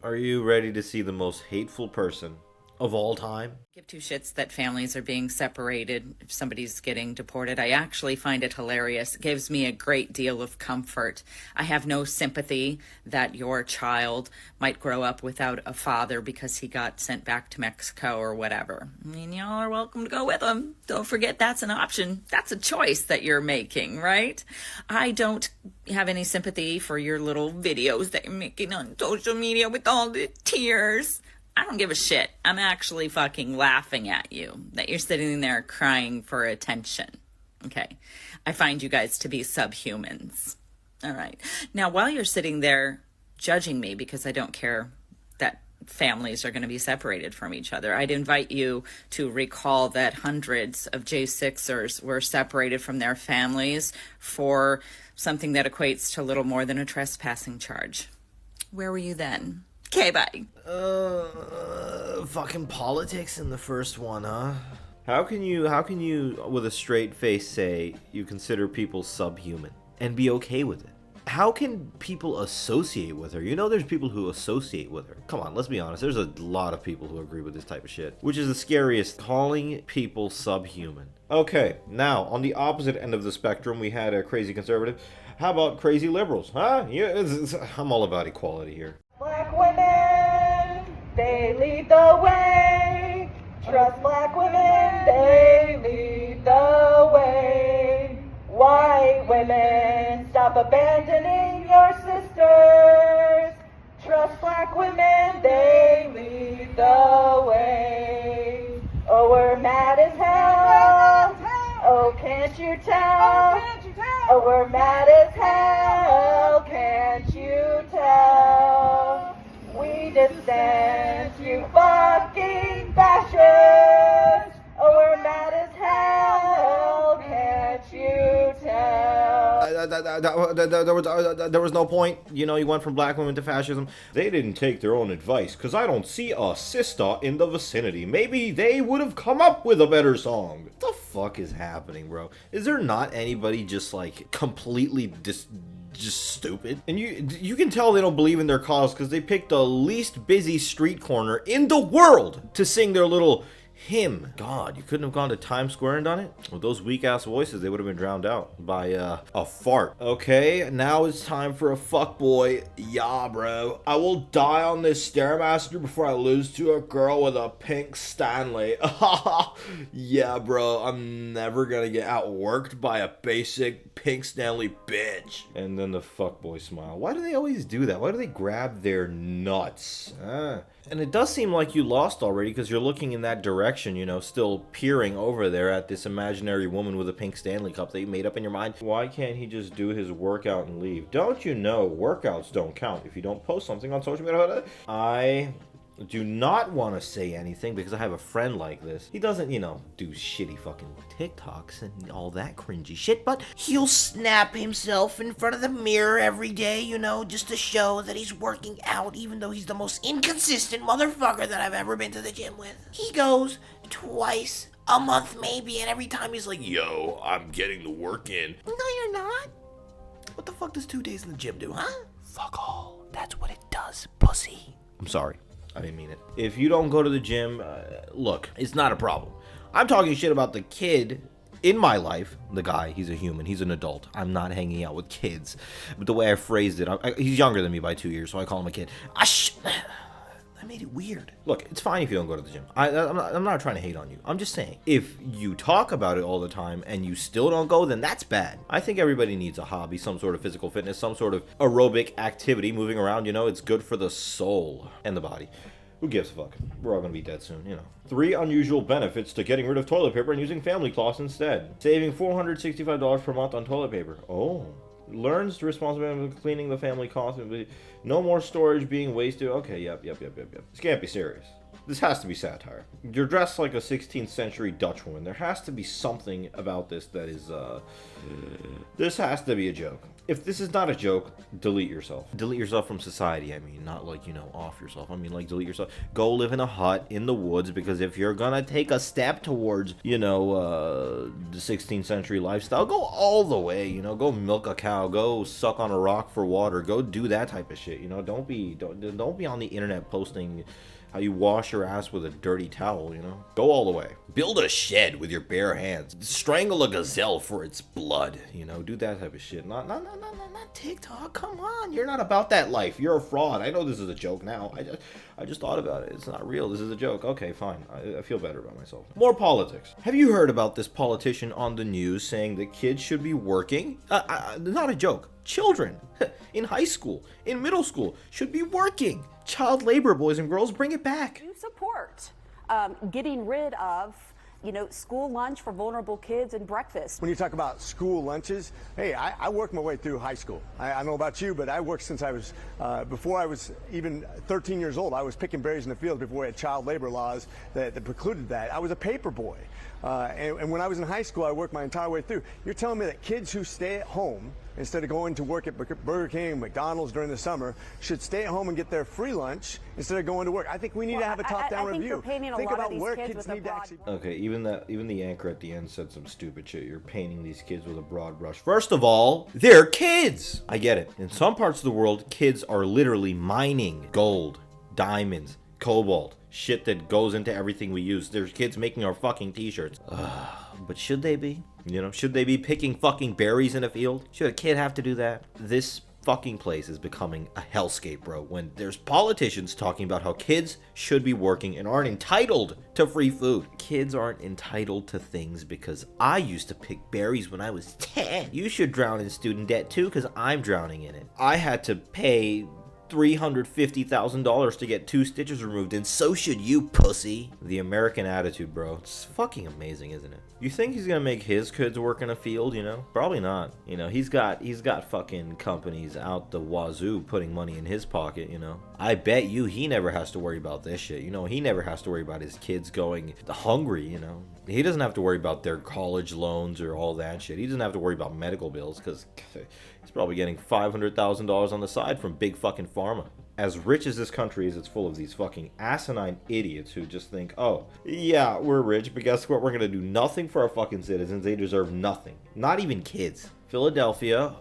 Are you ready to see the most hateful person of all time? Give two shits that families are being separated if somebody's getting deported. I actually find it hilarious. It gives me a great deal of comfort. I have no sympathy that your child might grow up without a father because he got sent back to Mexico or whatever. I mean, y'all are welcome to go with him. Don't forget that's an option. That's a choice that you're making, right? I don't have any sympathy for your little videos that you're making on social media with all the tears. I don't give a shit. I'm actually fucking laughing at you that you're sitting there crying for attention. Okay. I find you guys to be subhumans. All right. Now, while you're sitting there judging me because I don't care that families are going to be separated from each other, I'd invite you to recall that hundreds of J6ers were separated from their families for something that equates to little more than a trespassing charge. Where were you then? Okay, bye. Fucking politics in the first one, huh? How can you, with a straight face, say you consider people subhuman and be okay with it? How can people associate with her? You know there's people who associate with her. Come on, let's be honest. There's a lot of people who agree with this type of shit. Which is the scariest, calling people subhuman. Okay, now, on the opposite end of the spectrum, we had a crazy conservative. How about crazy liberals, huh? I'm all about equality here. Black women, they lead the way. Trust black women, they lead the way. White women, stop abandoning your sisters. Trust black women, they lead the way. Oh, we're mad as hell. Oh, can't you tell? Oh, we're mad as hell. Can't you tell? We dissent, you fucking fascists. Oh, we're mad as hell. Can't you tell? There was no point. You know, you went from black women to fascism. They didn't take their own advice, because I don't see a sister in the vicinity. Maybe they would have come up with a better song. What the fuck is happening, bro? Is there not anybody just, like, completely just stupid? And you can tell they don't believe in their cause because they picked the least busy street corner in the world to sing their little hymn. God, you couldn't have gone to Times Square and done it? With those weak-ass voices, they would have been drowned out by a fart. Okay, now it's time for a fuckboy. Yeah, bro. I will die on this Stairmaster before I lose to a girl with a pink Stanley. Yeah, bro. I'm never gonna get outworked by a basic pink Stanley bitch. And then the fuckboy smile. Why do they always do that? Why do they grab their nuts? And it does seem like you lost already because you're looking in that direction, you know, still peering over there at this imaginary woman with a pink Stanley cup that you made up in your mind. Why can't he just do his workout and leave? Don't you know workouts don't count if you don't post something on social media? I do not want to say anything because I have a friend like this. He doesn't, you know, do shitty fucking TikToks and all that cringy shit, but he'll snap himself in front of the mirror every day, you know, just to show that he's working out, even though he's the most inconsistent motherfucker that I've ever been to the gym with. He goes twice a month maybe, and every time he's like, yo, I'm getting the work in. No, you're not. What the fuck does 2 days in the gym do, huh? Fuck all. That's what it does, pussy. I'm sorry. I didn't mean it. If you don't go to the gym, look, it's not a problem. I'm talking shit about the kid in my life. The guy, he's a human. He's an adult. I'm not hanging out with kids. But the way I phrased it, he's younger than me by 2 years, so I call him a kid. I made it weird. Look, it's fine if you don't go to the gym. I'm not trying to hate on you. I'm just saying, if you talk about it all the time and you still don't go, then that's bad. I think everybody needs a hobby, some sort of physical fitness, some sort of aerobic activity, moving around, you know, it's good for the soul and the body. Who gives a fuck? We're all gonna be dead soon, you know. 3 unusual benefits to getting rid of toilet paper and using family cloths instead. Saving $465 per month on toilet paper. Oh. Learns the responsibility of cleaning the family cloth. No more storage being wasted. Okay, yep. This can't be serious. This has to be satire. You're dressed like a 16th century Dutch woman. There has to be something about this that is, this has to be a joke. If this is not a joke, delete yourself. Delete yourself from society, I mean. Not like, off yourself. I mean, like, delete yourself. Go live in a hut in the woods, because if you're gonna take a step towards, the 16th century lifestyle, go all the way, Go milk a cow. Go suck on a rock for water. Go do that type of shit, Don't be on the internet posting how you wash your ass with a dirty towel, Go all the way. Build a shed with your bare hands. Strangle a gazelle for its blood, Do that type of shit. Not TikTok. Come on, you're not about that life. You're a fraud. I know this is a joke now. I just thought about it. It's not real. This is a joke. Okay, fine. I feel better about myself. More politics. Have you heard about this politician on the news saying that kids should be working? Not a joke. Children in high school, in middle school, should be working. Child labor, boys and girls, bring it back. You support getting rid of, school lunch for vulnerable kids and breakfast. When you talk about school lunches, hey, I worked my way through high school. I don't know about you, but I worked since I was, before I was even 13 years old. I was picking berries in the field before we had child labor laws that precluded that. I was a paper boy. And when I was in high school, I worked my entire way through. You're telling me that kids who stay at home, instead of going to work at Burger King, McDonald's during the summer, should stay at home and get their free lunch instead of going to work? I think we need to have a top-down review. Think about where kids need to actually... Okay, even the anchor at the end said some stupid shit. You're painting these kids with a broad brush. First of all, they're kids! I get it. In some parts of the world, kids are literally mining gold, diamonds, cobalt, shit that goes into everything we use. There's kids making our fucking t-shirts. But should they be? Should they be picking fucking berries in a field? Should a kid have to do that? This fucking place is becoming a hellscape, bro. When there's politicians talking about how kids should be working and aren't entitled to free food. Kids aren't entitled to things because I used to pick berries when I was 10. You should drown in student debt too, because I'm drowning in it. I had to pay $350,000 to get 2 stitches removed, and so should you, pussy. The American attitude, bro. It's fucking amazing, isn't it? You think he's gonna make his kids work in a field, Probably not. He's got fucking companies out the wazoo putting money in his pocket, I bet you he never has to worry about this shit. He never has to worry about his kids going hungry, He doesn't have to worry about their college loans or all that shit. He doesn't have to worry about medical bills, because he's probably getting $500,000 on the side from big fucking pharma. As rich as this country is, it's full of these fucking asinine idiots who just think, oh, yeah, we're rich, but guess what? We're gonna do nothing for our fucking citizens. They deserve nothing. Not even kids. Philadelphia,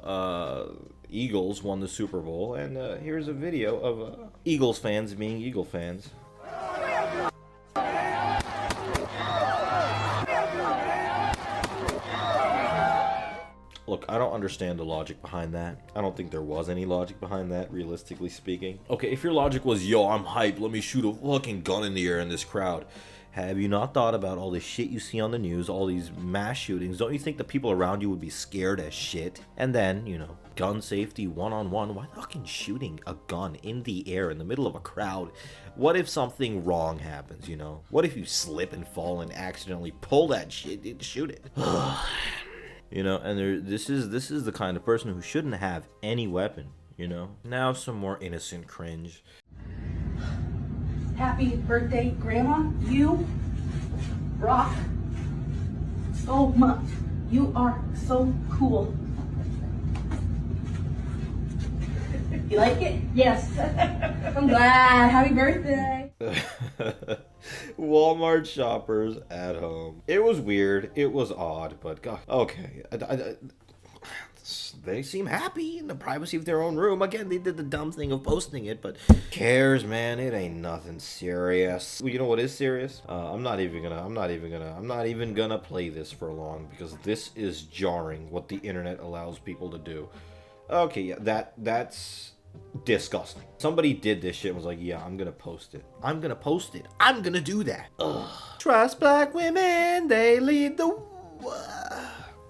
Eagles won the Super Bowl, and here's a video of Eagles fans being Eagle fans. Look, I don't understand the logic behind that. I don't think there was any logic behind that, realistically speaking. Okay, if your logic was, yo, I'm hyped, let me shoot a fucking gun in the air in this crowd. Have you not thought about all this shit you see on the news, all these mass shootings? Don't you think the people around you would be scared as shit? And then, gun safety, one-on-one. Why fucking shooting a gun in the air in the middle of a crowd? What if something wrong happens, What if you slip and fall and accidentally pull that shit and shoot it? And this is the kind of person who shouldn't have any weapon, Now some more innocent cringe. Happy birthday, Grandma. You rock so much. You are so cool. You like it? Yes. I'm glad. Happy birthday. Walmart shoppers at home. It was weird. It was odd, but God, okay. They seem happy in the privacy of their own room. Again, they did the dumb thing of posting it, but cares, man? It ain't nothing serious. Well, you know what is serious? I'm not even gonna play this for long, because this is jarring what the internet allows people to do. Okay, yeah, that's disgusting. Somebody did this shit and was like, yeah, I'm gonna post it. I'm gonna do that. Ugh. Trust black women, they lead the...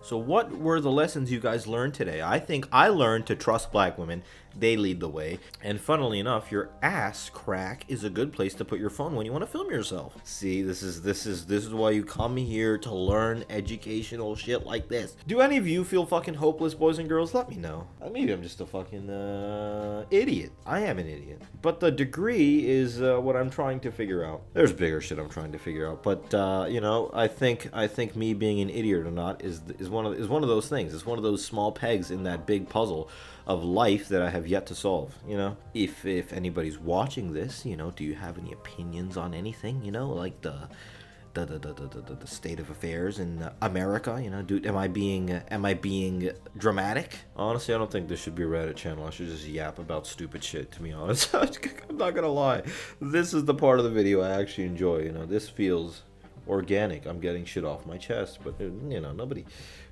So what were the lessons you guys learned today? I think I learned to trust black women They lead the way. And funnily enough, your ass crack is a good place to put your phone when you want to film yourself. See, this is why you come here to learn educational shit like this. Do any of you feel fucking hopeless, boys and girls? Let me know. Maybe I'm just a fucking idiot. I am an idiot. But the degree is what I'm trying to figure out. There's bigger shit I'm trying to figure out. But you know, I think me being an idiot or not is one of those things. It's one of those small pegs in that big puzzle of life that I have yet to solve. You know, if anybody's watching this, you know, do you have any opinions on anything? You know, like the state of affairs in America, you know, am I being dramatic? Honestly, I don't think this should be a Reddit channel. I should just yap about stupid shit, to be honest. I'm not gonna lie. This is the part of the video I actually enjoy, you know. This feels organic. I'm getting shit off my chest, but you know, nobody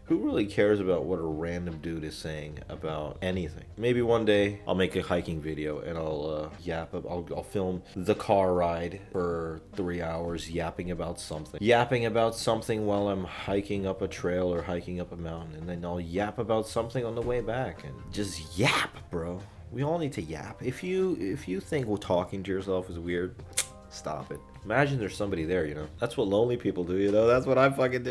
who really cares about what a random dude is saying about anything. Maybe one day I'll make a hiking video and I'll I'll film the car ride for 3 hours, yapping about something while I'm hiking up a trail or hiking up a mountain, and then I'll yap about something on the way back, and just yap, bro. We all need to yap. If you think talking to yourself is weird, stop it. Imagine there's somebody there, you know. That's what lonely people do, you know. That's what I fucking do.